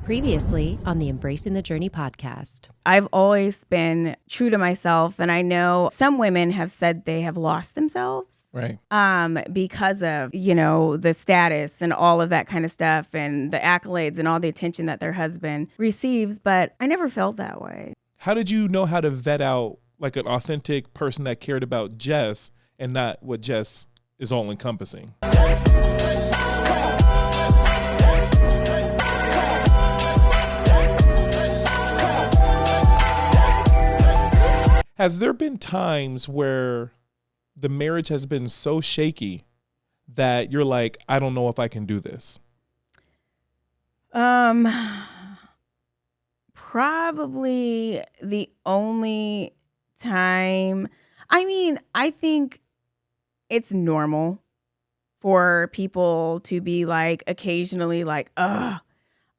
Previously on the Embracing the Journey podcast. I've always been true to myself, and I know some women have said they have lost themselves, right? Because of, the status and all of that kind of stuff and the accolades and all the attention that their husband receives, but I never felt that way. How did you know how to vet out like an authentic person that cared about Jess and not what Jess is all encompassing? Has there been times where the marriage has been so shaky that you're like, I don't know if I can do this? Probably the only time. I think it's normal for people to be like occasionally like, ugh,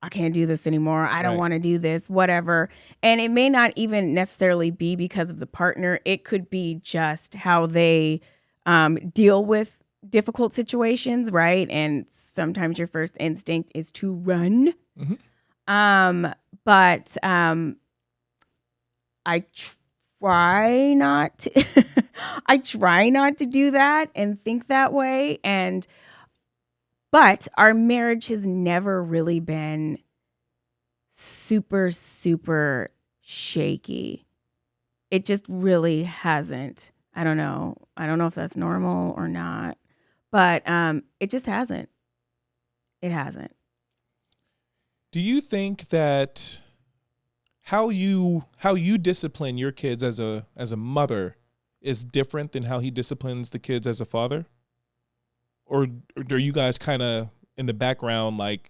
I can't do this anymore. I don't want to do this, whatever. And it may not even necessarily be because of the partner. It could be just how they deal with difficult situations, right? And sometimes your first instinct is to run. Mm-hmm. But I try not to. I try not to do that and think that way. But our marriage has never really been super, super shaky. It just really hasn't. I don't know. I don't know if that's normal or not, but it just hasn't. It hasn't. Do you think that how you discipline your kids as a mother is different than how he disciplines the kids as a father? Or are you guys kind of in the background, like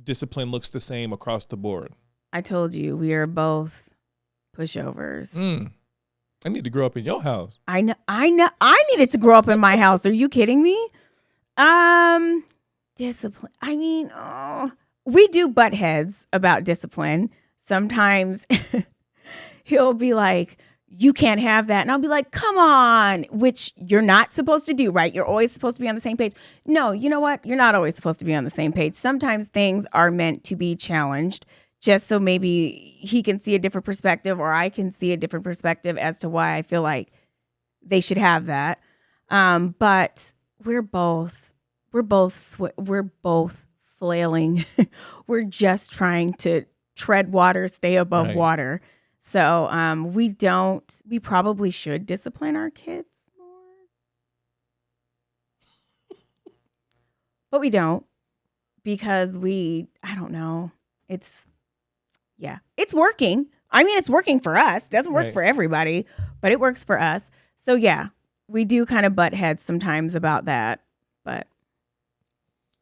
discipline looks the same across the board? I told you, we are both pushovers. I need to grow up in your house. I know. I needed to grow up in my house. Are you kidding me? Discipline. We do butt heads about discipline. Sometimes he'll be like, you can't have that. And I'll be like, come on, which you're not supposed to do, right? You're always supposed to be on the same page. No, you know what? You're not always supposed to be on the same page. Sometimes things are meant to be challenged just so maybe he can see a different perspective or I can see a different perspective as to why I feel like they should have that. But we're both flailing. We're just trying to tread water, stay above water. So we probably should discipline our kids more. But we don't because I don't know. It's working. It's working for us. It doesn't work for everybody, but it works for us. So yeah, we do kind of butt heads sometimes about that, but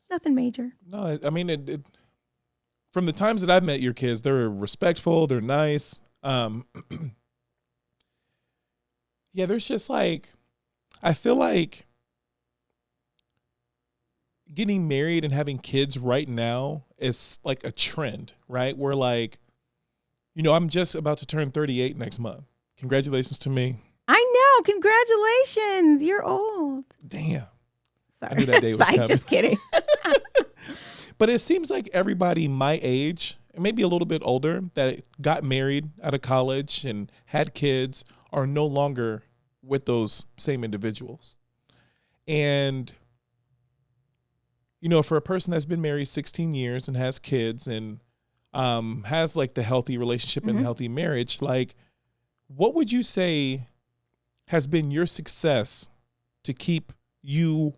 nothing major. No, from the times that I've met your kids, they're respectful, they're nice. There's just like, I feel like getting married and having kids right now is like a trend, right? We're like, I'm just about to turn 38 next month. Congratulations to me. I know. Congratulations. You're old. Damn. Sorry. I knew that day was coming. Just kidding. But it seems like everybody my age, and maybe a little bit older, that got married out of college and had kids are no longer with those same individuals. And, for a person that's been married 16 years and has kids and has like the healthy relationship and healthy marriage, like what would you say has been your success to keep you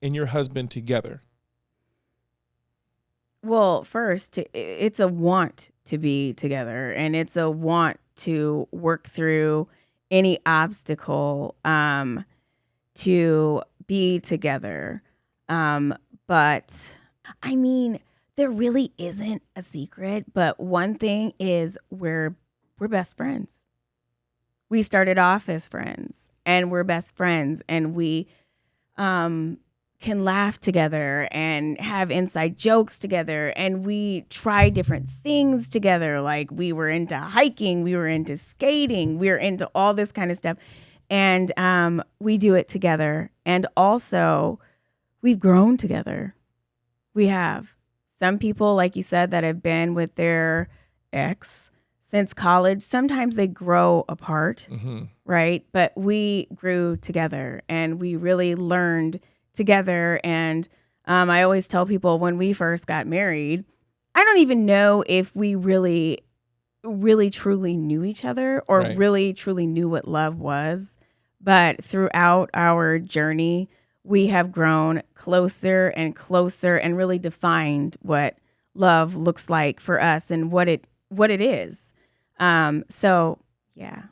and your husband together? Well, first, it's a want to be together, and it's a want to work through any obstacle to be together. But there really isn't a secret. But one thing is we're best friends. We started off as friends, and we're best friends, and we can laugh together and have inside jokes together, and we try different things together. Like we were into hiking, we were into skating, we were into all this kind of stuff, and we do it together. And also, we've grown together. We have. Some people, like you said, that have been with their ex since college, sometimes they grow apart, right? But we grew together and we really learned together. And I always tell people when we first got married, I don't even know if we really truly knew each other or really truly knew what love was. But throughout our journey, we have grown closer and closer and really defined what love looks like for us and what it is. So yeah.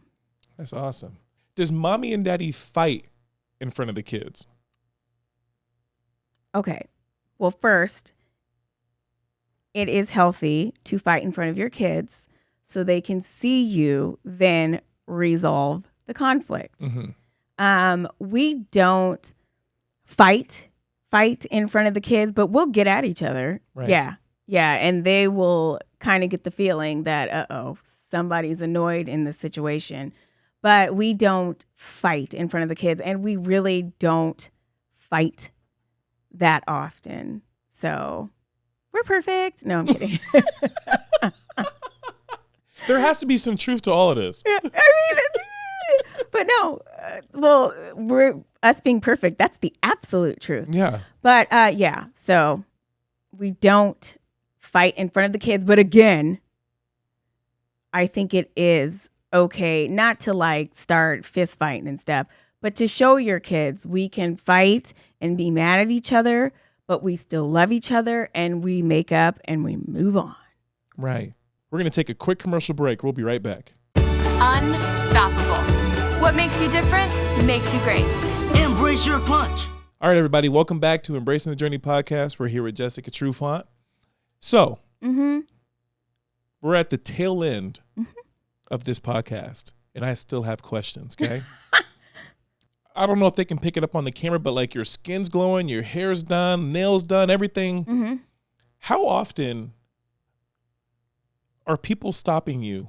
That's awesome. Does mommy and daddy fight in front of the kids? Okay. Well, first, it is healthy to fight in front of your kids so they can see you then resolve the conflict. We don't fight in front of the kids, but we'll get at each other. Right. Yeah. And they will kind of get the feeling that, somebody's annoyed in this situation. But we don't fight in front of the kids, and we really don't fight that often. So we're perfect. No, I'm kidding. There has to be some truth to all of this. I mean, but no, we're us being perfect. That's the absolute truth. Yeah. But so we don't fight in front of the kids. But again, I think it is okay not to like start fist fighting and stuff, but to show your kids we can fight and be mad at each other, but we still love each other and we make up and we move on. Right. We're going to take a quick commercial break. We'll be right back. Unstoppable. What makes you different makes you great. Embrace your punch. All right, everybody. Welcome back to Embracing the Journey podcast. We're here with Jessica Trufant. So, we're at the tail end of this podcast, and I still have questions, okay? I don't know if they can pick it up on the camera, but like your skin's glowing, your hair's done, nails done, everything. How often are people stopping you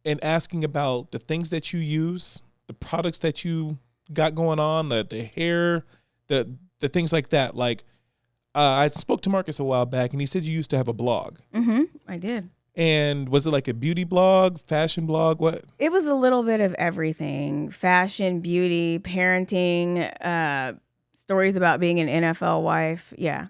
and asking about the things that you use, the products that you got going on, the hair, the things like that? Like, I spoke to Marcus a while back, and he said you used to have a blog. I did. And was it like a beauty blog, fashion blog? What? It was a little bit of everything: fashion, beauty, parenting, stories about being an NFL wife. Yeah.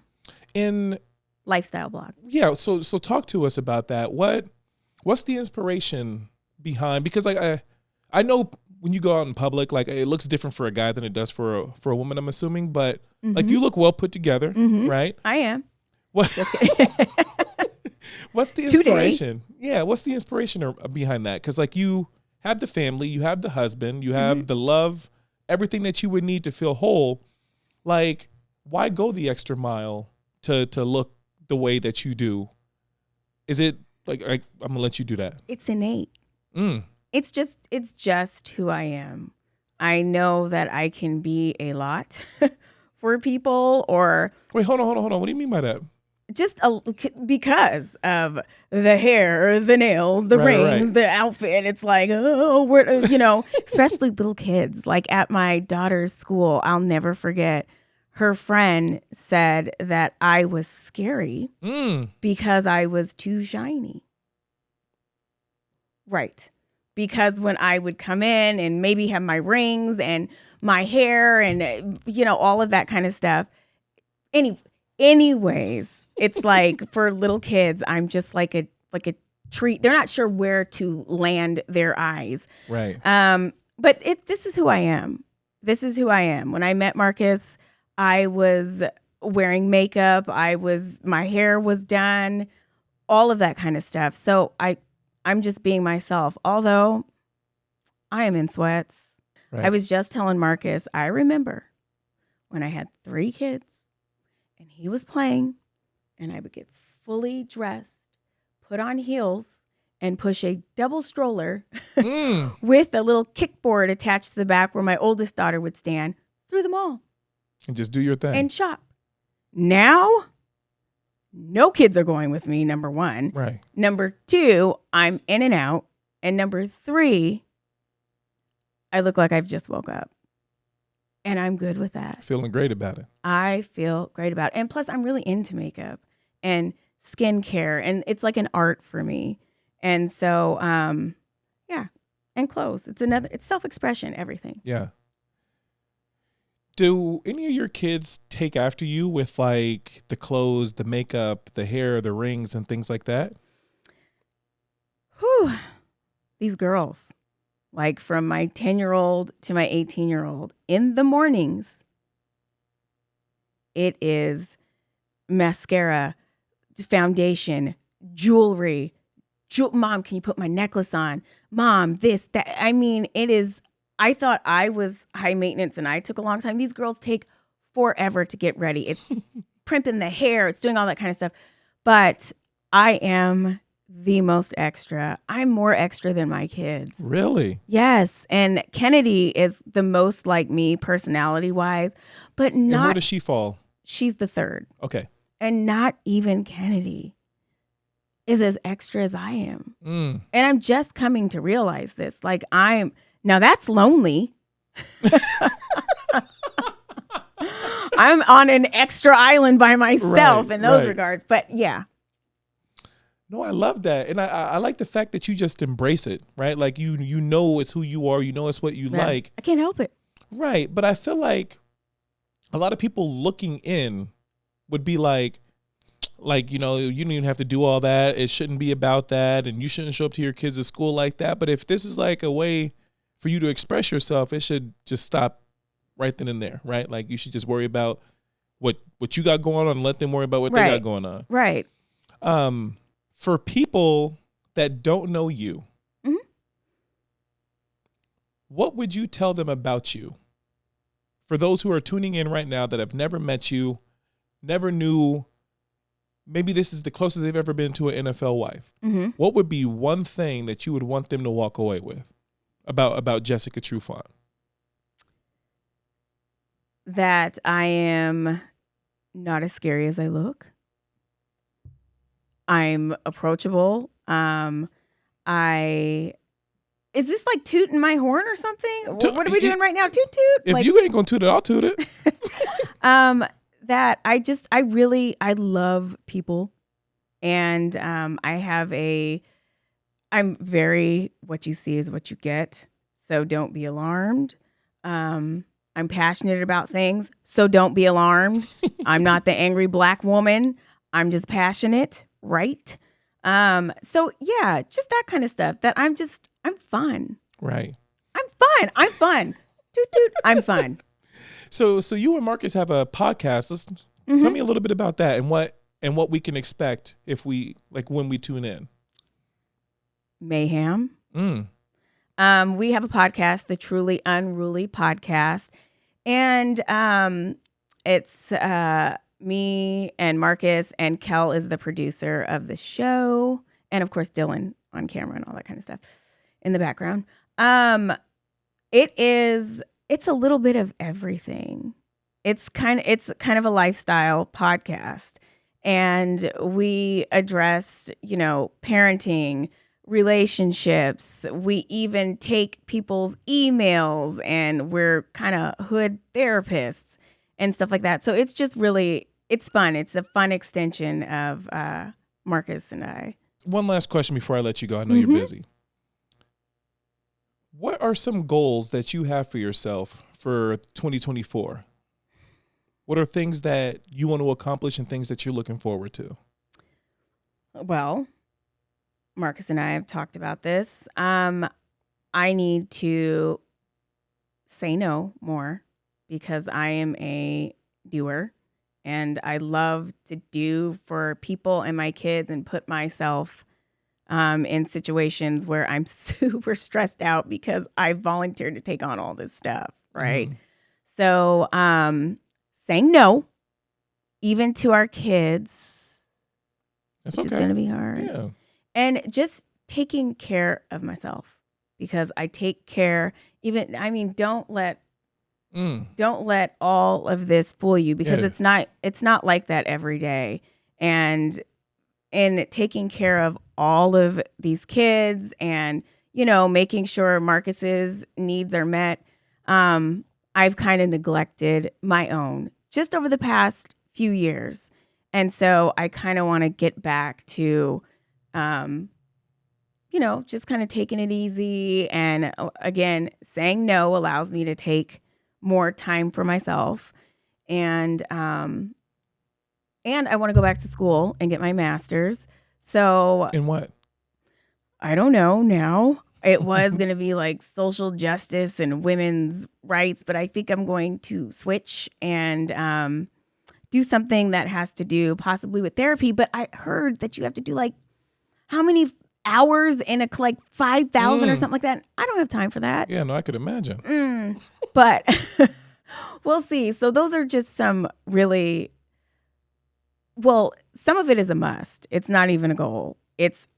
And lifestyle blog. Yeah. So talk to us about that. What's the inspiration behind? Because like I know when you go out in public, like it looks different for a guy than it does for a woman, I'm assuming. But like you look well put together, right? I am. What? What's the inspiration? Yeah, what's the inspiration behind that? Because like you have the family, you have the husband, you have the love, everything that you would need to feel whole. Like, why go the extra mile to look the way that you do? Is it like I'm gonna let you do that? It's innate. It's just who I am. I know that I can be a lot for people. Or wait, hold on. What do you mean by that? Just because of the hair, the nails, the rings, the outfit. It's like, especially little kids. Like at my daughter's school, I'll never forget, her friend said that I was scary because I was too shiny. Right. Because when I would come in and maybe have my rings and my hair and, all of that kind of stuff. Anyways, it's like for little kids, I'm just like a treat. They're not sure where to land their eyes. Right. But this is who I am. This is who I am. When I met Marcus, I was wearing makeup. My hair was done, all of that kind of stuff. So I'm just being myself. Although I am in sweats. Right. I was just telling Marcus, I remember when I had 3 kids. And he was playing, and I would get fully dressed, put on heels, and push a double stroller with a little kickboard attached to the back where my oldest daughter would stand through the mall. And just do your thing. And shop. Now, no kids are going with me, number 1. Right. Number 2, I'm in and out. And number 3, I look like I've just woke up. And I'm good with that. Feeling great about it. I feel great about it. And plus, I'm really into makeup. And skincare, and it's like an art for me. And so, yeah, and clothes. It's self-expression, everything. Yeah. Do any of your kids take after you with like the clothes, the makeup, the hair, the rings, and things like that? Whew. These girls, like from my 10-year-old to my 18-year-old, in the mornings, it is mascara, foundation, jewelry. Mom, can you put my necklace on? Mom, this, that. I mean, it is. I thought I was high maintenance and I took a long time. These girls take forever to get ready. It's primping the hair. It's doing all that kind of stuff. But I am the most extra. I'm more extra than my kids. Really? Yes. And Kennedy is the most like me personality-wise, but And where not. does she fall? She's the third. Okay. And not even Kennedy is as extra as I am. Mm. And I'm just coming to realize this. Like now that's lonely. I'm on an extra island by myself in those regards. But yeah. No, I love that. And I like the fact that you just embrace it, right? Like you know it's who you are. You know it's what you like. I can't help it. Right. But I feel like a lot of people looking in would be like, you don't even have to do all that. It shouldn't be about that. And you shouldn't show up to your kids at school like that. But if this is like a way for you to express yourself, it should just stop right then and there, right? Like you should just worry about what you got going on and let them worry about what they got going on. Right. For people that don't know you, what would you tell them about you? For those who are tuning in right now that have never met you, never knew, maybe this is the closest they've ever been to an NFL wife. What would be one thing that you would want them to walk away with about Jessica Trufant? That I am not as scary as I look. I'm approachable. Is this like tooting my horn or something? What are we doing right now? Toot toot. If you ain't gonna toot it, I'll toot it. That I love people, and I'm very, what you see is what you get. So don't be alarmed. I'm passionate about things, so don't be alarmed. I'm not the angry black woman. I'm just passionate. Right. So yeah, just that kind of stuff that I'm fun. Right. I'm fun. Toot toot. I'm fun. So you and Marcus have a podcast. Tell me a little bit about that and what we can expect when we tune in. Mayhem. We have a podcast, the Truly Unruly Podcast. And it's me and Marcus, and Kel is the producer of the show. And of course, Dylan on camera and all that kind of stuff in the background. It's a little bit of everything. It's kind of a lifestyle podcast. And we address, parenting, relationships. We even take people's emails, and we're kind of hood therapists and stuff like that. So it's just it's fun. It's a fun extension of Marcus and I. One last question before I let you go. I know you're busy. What are some goals that you have for yourself for 2024? What are things that you want to accomplish and things that you're looking forward to? Well, Marcus and I have talked about this. I need to say no more because I am a doer, and I love to do for people and my kids and put myself in situations where I'm super stressed out because I volunteered to take on all this stuff, right? So saying no, even to our kids, That's which is going to be hard. Yeah. And just taking care of myself, because I take care. Don't let all of this fool you, because it's not like that every day. And in taking care of all of these kids and, making sure Marcus's needs are met, I've kind of neglected my own just over the past few years. And so I kind of want to get back to, just kind of taking it easy. And again, saying no allows me to take more time for myself. And I want to go back to school and get my master's. So In what? I don't know now. It was going to be like social justice and women's rights, but I think I'm going to switch and do something that has to do possibly with therapy. But I heard that you have to do like how many hours in like 5,000 or something like that. I don't have time for that. Yeah, no, I could imagine. But we'll see. So those are just some really, some of it is a must. It's not even a goal.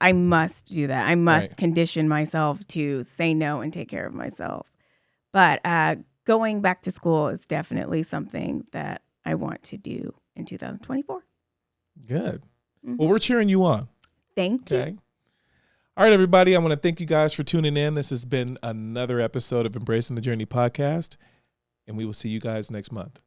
I must do that. I must condition myself to say no and take care of myself. But going back to school is definitely something that I want to do in 2024. Good. Well, we're cheering you on. Thank you. All right, everybody. I want to thank you guys for tuning in. This has been another episode of Embracing the Journey podcast, and we will see you guys next month.